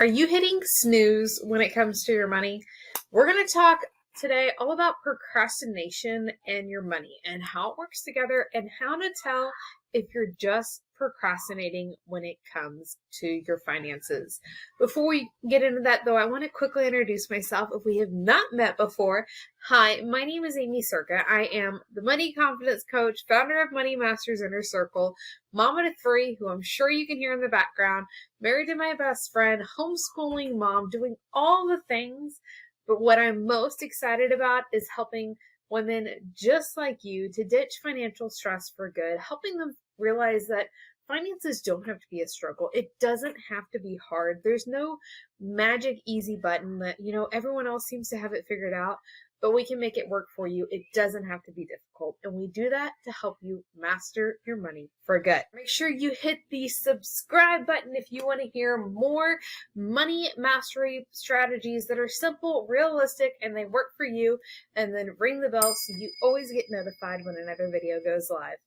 Are you hitting snooze when it comes to your money? We're going to talk today all about procrastination and your money and how it works together and how to tell if you're just procrastinating when it comes to your finances. Before we get into that though, I want to quickly introduce myself if we have not met before. Hi, my name is Aimee Cerka. I am the money confidence coach, founder of Money Masters Inner Circle, mama to three, who I'm sure you can hear in the background, married to my best friend, homeschooling mom, doing all the things. But what I'm most excited about is helping women just like you to ditch financial stress for good, helping them realize that finances don't have to be a struggle. It doesn't have to be hard. There's no magic easy button that, everyone else seems to have it figured out, but we can make it work for you. It doesn't have to be difficult. And we do that to help you master your money for good. Make sure you hit the subscribe button if you want to hear more money mastery strategies that are simple, realistic, and they work for you. And then ring the bell so you always get notified when another video goes live.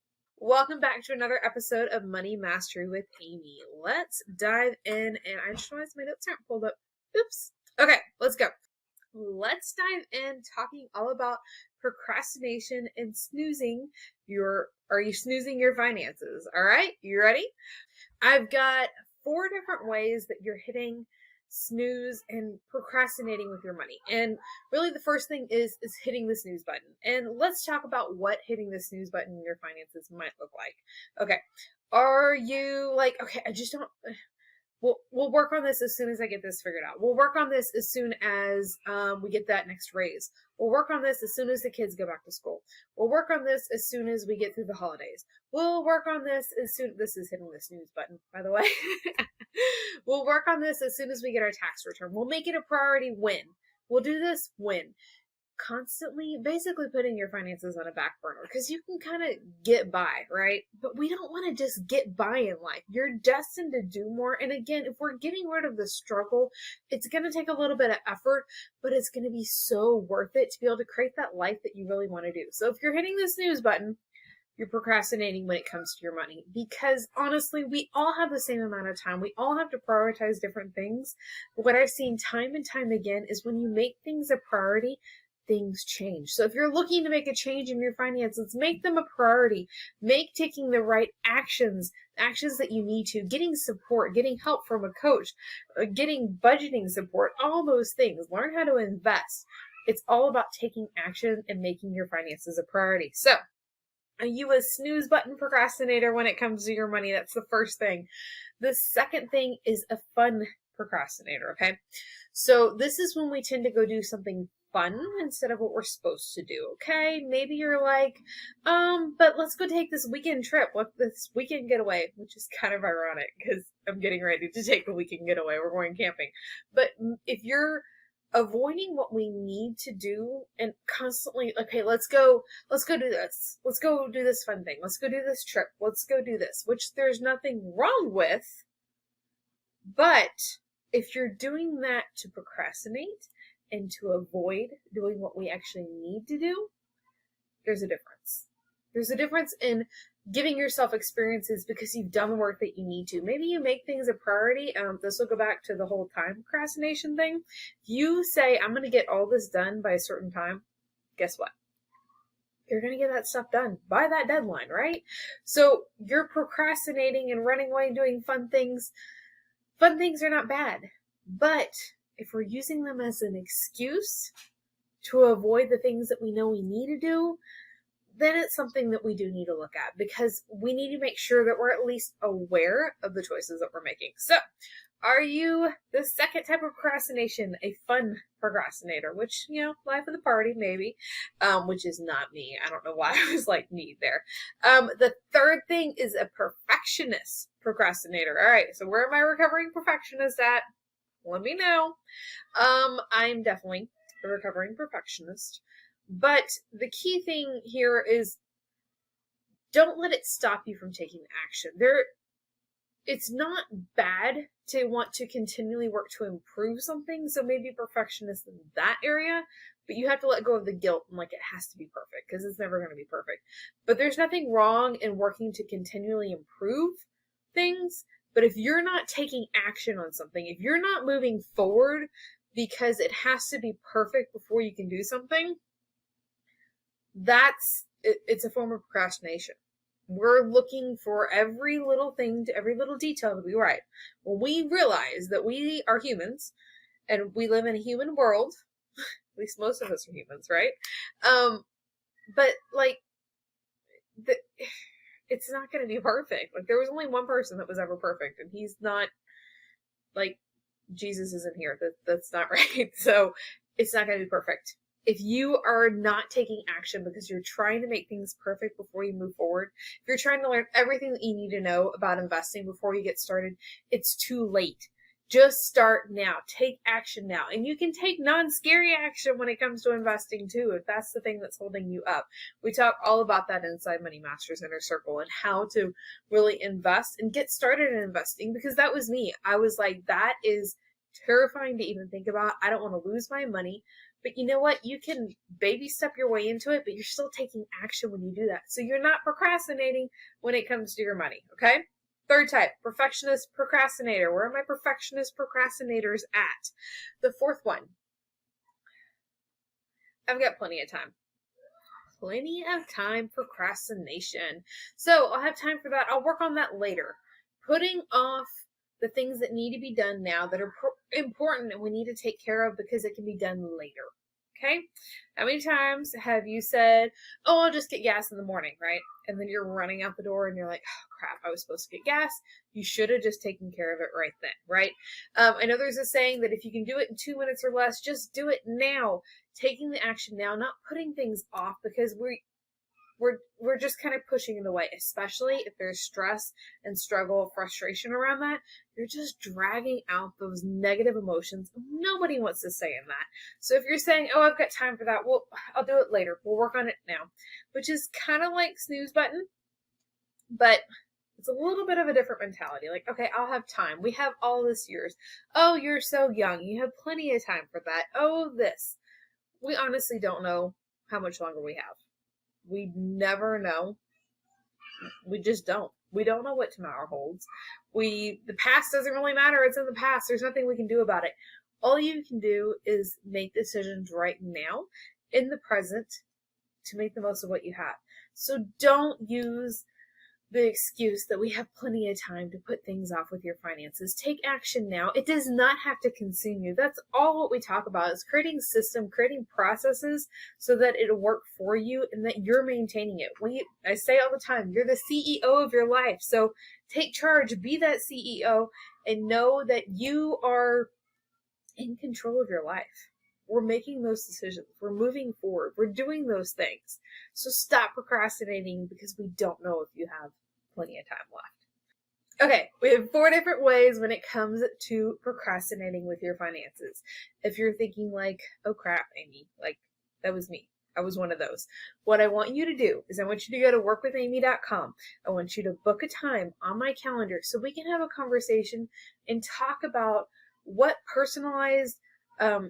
Welcome back to another episode of Money Mastery with Aimee. Let's dive in, and I just realized my notes aren't pulled up. Oops. Okay, let's go. Let's dive in talking all about procrastination and snoozing are you snoozing your finances? All right, you ready? I've got 4 different ways that you're hitting snooze and procrastinating with your money. And really the first thing is hitting the snooze button. And let's talk about what hitting the snooze button in your finances might look like. Okay. Are you like, okay, I just don't, we'll work on this as soon as I get this figured out. We'll work on this as soon as we get that next raise. We'll work on this as soon as the kids go back to school. We'll work on this as soon as we get through the holidays. We'll work on this as soon, this is hitting the snooze button, by the way. We'll work on this as soon as we get our tax return. We'll make it a priority when. We'll do this when. Constantly basically putting your finances on a back burner because you can kind of get by, right? But we don't want to just get by in life. You're destined to do more. And again, if we're getting rid of the struggle, it's going to take a little bit of effort, but it's going to be so worth it to be able to create that life that you really want to do. So if you're hitting the snooze button, you're procrastinating when it comes to your money, because honestly, we all have the same amount of time. We all have to prioritize different things. But what I've seen time and time again is when you make things a priority, things change. So if you're looking to make a change in your finances, make them a priority. Make taking the right actions that you need to, getting support, getting help from a coach, getting budgeting support, all those things. Learn how to invest. It's all about taking action and making your finances a priority. So are you a snooze button procrastinator when it comes to your money? That's the first thing. The second thing is a fun procrastinator, okay? So this is when we tend to go do something fun instead of what we're supposed to do, okay? Maybe you're like, but let's go take this weekend trip, this weekend getaway, which is kind of ironic because I'm getting ready to take a weekend getaway. We're going camping. But if you're avoiding what we need to do and constantly, okay, let's go do this. Let's go do this fun thing. Let's go do this trip. Let's go do this, which there's nothing wrong with. But if you're doing that to procrastinate and to avoid doing what we actually need to do, there's a difference. There's a difference in giving yourself experiences because you've done the work that you need to. Maybe you make things a priority. This will go back to the whole time procrastination thing. You say, I'm going to get all this done by a certain time. Guess what? You're going to get that stuff done by that deadline, right? So you're procrastinating and running away and doing fun things. Fun things are not bad. But if we're using them as an excuse to avoid the things that we know we need to do, then it's something that we do need to look at because we need to make sure that we're at least aware of the choices that we're making. So are you the second type of procrastination, a fun procrastinator, which, life of the party, maybe, which is not me. I don't know why I was like me there. The third thing is a perfectionist procrastinator. All right. So where am I recovering perfectionist at? Let me know. I'm definitely a recovering perfectionist. But the key thing here is don't let it stop you from taking action. It's not bad to want to continually work to improve something. So maybe perfectionist in that area, but you have to let go of the guilt and it has to be perfect because it's never going to be perfect. But there's nothing wrong in working to continually improve things. But if you're not taking action on something, if you're not moving forward because it has to be perfect before you can do something, it's a form of procrastination. We're looking for every little thing, every little detail to be right. When we realize that we are humans and we live in a human world, at least most of us are humans, right? But like, it's not going to be perfect. Like, there was only one person that was ever perfect, and he's not, like, Jesus isn't here. That's not right. So it's not going to be perfect. If you are not taking action because you're trying to make things perfect before you move forward, if you're trying to learn everything that you need to know about investing before you get started, it's too late. Just start now. Take action now. And you can take non-scary action when it comes to investing too, if that's the thing that's holding you up. We talk all about that inside Money Masters Inner Circle and how to really invest and get started in investing, because that was me. I was like, that is terrifying to even think about. I don't want to lose my money. But you know what? You can baby step your way into it, but you're still taking action when you do that. So you're not procrastinating when it comes to your money, okay? Third type, perfectionist procrastinator. Where are my perfectionist procrastinators at? The fourth one, I've got plenty of time. Plenty of time procrastination. So I'll have time for that. I'll work on that later. Putting off the things that need to be done now that are important and we need to take care of because it can be done later. Okay? How many times have you said, oh, I'll just get gas in the morning, right? And then you're running out the door and you're like, oh crap, I was supposed to get gas. You should have just taken care of it right then, right? I know there's a saying that if you can do it in 2 minutes or less, just do it now. Taking the action now, not putting things off, because we're just kind of pushing it away, especially if there's stress and struggle, frustration around that. You're just dragging out those negative emotions. Nobody wants to stay in that. So if you're saying, oh, I've got time for that, well, I'll do it later. We'll work on it now, which is kind of like snooze button, but it's a little bit of a different mentality. Like, okay, I'll have time. We have all this years. Oh, you're so young. You have plenty of time for that. Oh, this. We honestly don't know how much longer we have. We never know. We just don't. We don't know what tomorrow holds. The past doesn't really matter. It's in the past. There's nothing we can do about it. All you can do is make decisions right now in the present to make the most of what you have. So don't use the excuse that we have plenty of time to put things off with your finances. Take action now. It does not have to consume you. That's all what we talk about, is creating system, creating processes so that it'll work for you and that you're maintaining it. I say all the time, you're the CEO of your life. So take charge, be that CEO, and know that you are in control of your life. We're making those decisions. We're moving forward. We're doing those things. So stop procrastinating because we don't know if you have plenty of time left. Okay, we have 4 different ways when it comes to procrastinating with your finances. If you're thinking like, oh crap, Aimee, like that was me. I was one of those. What I want you to do is I want you to go to workwithaimee.com. I want you to book a time on my calendar so we can have a conversation and talk about what personalized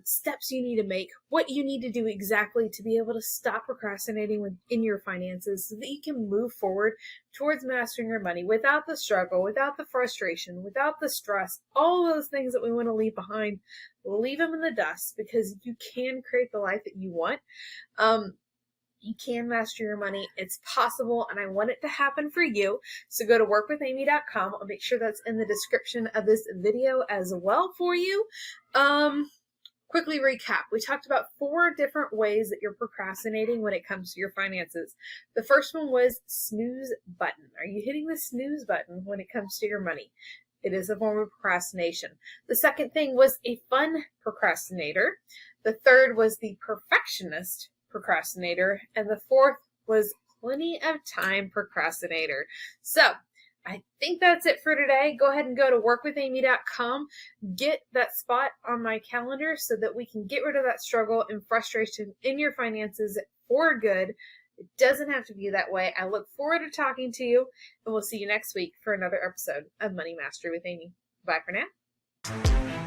steps you need to make, what you need to do exactly to be able to stop procrastinating in your finances so that you can move forward towards mastering your money without the struggle, without the frustration, without the stress, all those things that we want to leave behind. Leave them in the dust, because you can create the life that you want. You can master your money. It's possible, and I want it to happen for you. So go to workwithaimee.com. I'll make sure that's in the description of this video as well for you. Quickly recap. We talked about 4 different ways that you're procrastinating when it comes to your finances. The first one was snooze button. Are you hitting the snooze button when it comes to your money? It is a form of procrastination. The second thing was a fun procrastinator. The third was the perfectionist procrastinator. And the fourth was plenty of time procrastinator. So I think that's it for today. Go ahead and go to workwithaimee.com. Get that spot on my calendar so that we can get rid of that struggle and frustration in your finances for good. It doesn't have to be that way. I look forward to talking to you, and we'll see you next week for another episode of Money Mastery with Aimee. Bye for now.